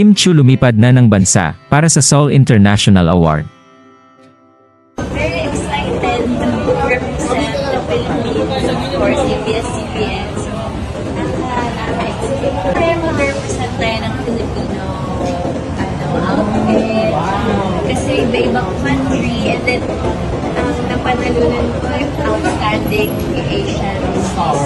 Kim Chiu lumipad na ng bansa para sa Seoul International Award. Very excited to represent the Philippines, of course, ABS-CBN. So, nakaka-excited. Kaya mag-represent tayo ng Filipino outfit. Kasi iba-ibang country. And then, napanalunan ko yung outstanding Asian star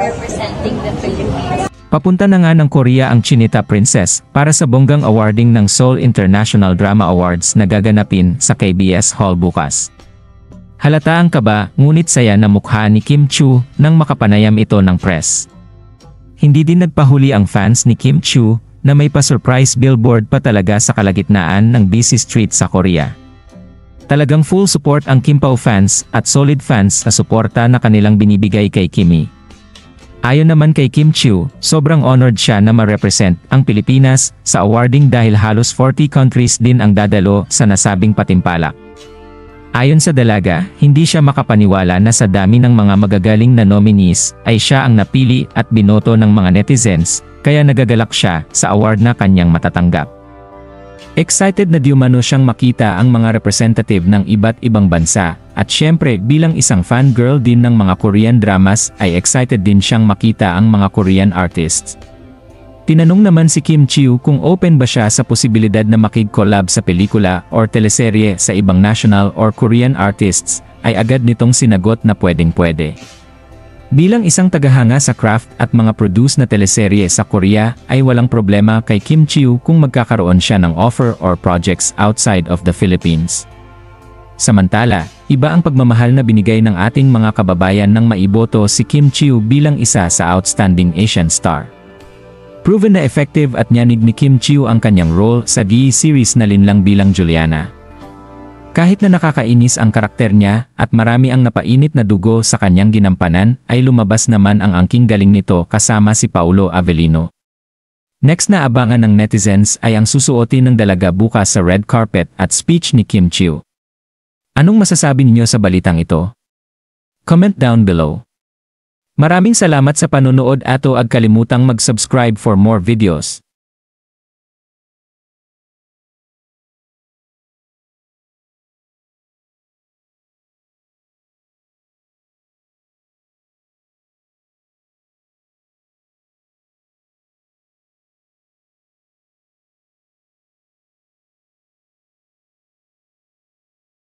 representing the Philippines. Papunta na nga ng Korea ang Chinita Princess para sa bonggang awarding ng Seoul International Drama Awards na gaganapin sa KBS Hall bukas. Halata ang kaba, ngunit saya na mukha ni Kim Chiu nang makapanayam ito ng press. Hindi din nagpahuli ang fans ni Kim Chiu na may pa-surprise billboard pa talaga sa kalagitnaan ng busy street sa Korea. Talagang full support ang Kim Pao fans at solid fans sa suporta na kanilang binibigay kay Kimi. Ayon naman kay Kim Chiu, sobrang honored siya na ma-represent ang Pilipinas sa awarding dahil halos 40 countries din ang dadalo sa nasabing patimpalak. Ayon sa dalaga, hindi siya makapaniwala na sa dami ng mga magagaling na nominees ay siya ang napili at binoto ng mga netizens, kaya nagagalak siya sa award na kanyang matatanggap. Excited na di umano siyang makita ang mga representative ng iba't ibang bansa, at syempre bilang isang fangirl din ng mga Korean dramas ay excited din siyang makita ang mga Korean artists. Tinanong naman si Kim Chiu kung open ba siya sa posibilidad na makig-collab sa pelikula or teleserye sa ibang national or Korean artists, ay agad nitong sinagot na pwedeng-pwede. Bilang isang tagahanga sa craft at mga produce na teleserye sa Korea, ay walang problema kay Kim Chiu kung magkakaroon siya ng offer or projects outside of the Philippines. Samantala, iba ang pagmamahal na binigay ng ating mga kababayan nang maiboto si Kim Chiu bilang isa sa outstanding Asian star. Proven na effective at nyanig ni Kim Chiu ang kanyang role sa GE series na Linlang Bilang Juliana. Kahit na nakakainis ang karakter niya at marami ang napainit na dugo sa kanyang ginampanan, ay lumabas naman ang angking galing nito kasama si Paulo Avellino. Next na abangan ng netizens ay ang susuotin ng dalaga bukas sa red carpet at speech ni Kim Chiu. Anong masasabi ninyo sa balitang ito? Comment down below. Maraming salamat sa panonood at huwag kalimutang mag-subscribe for more videos.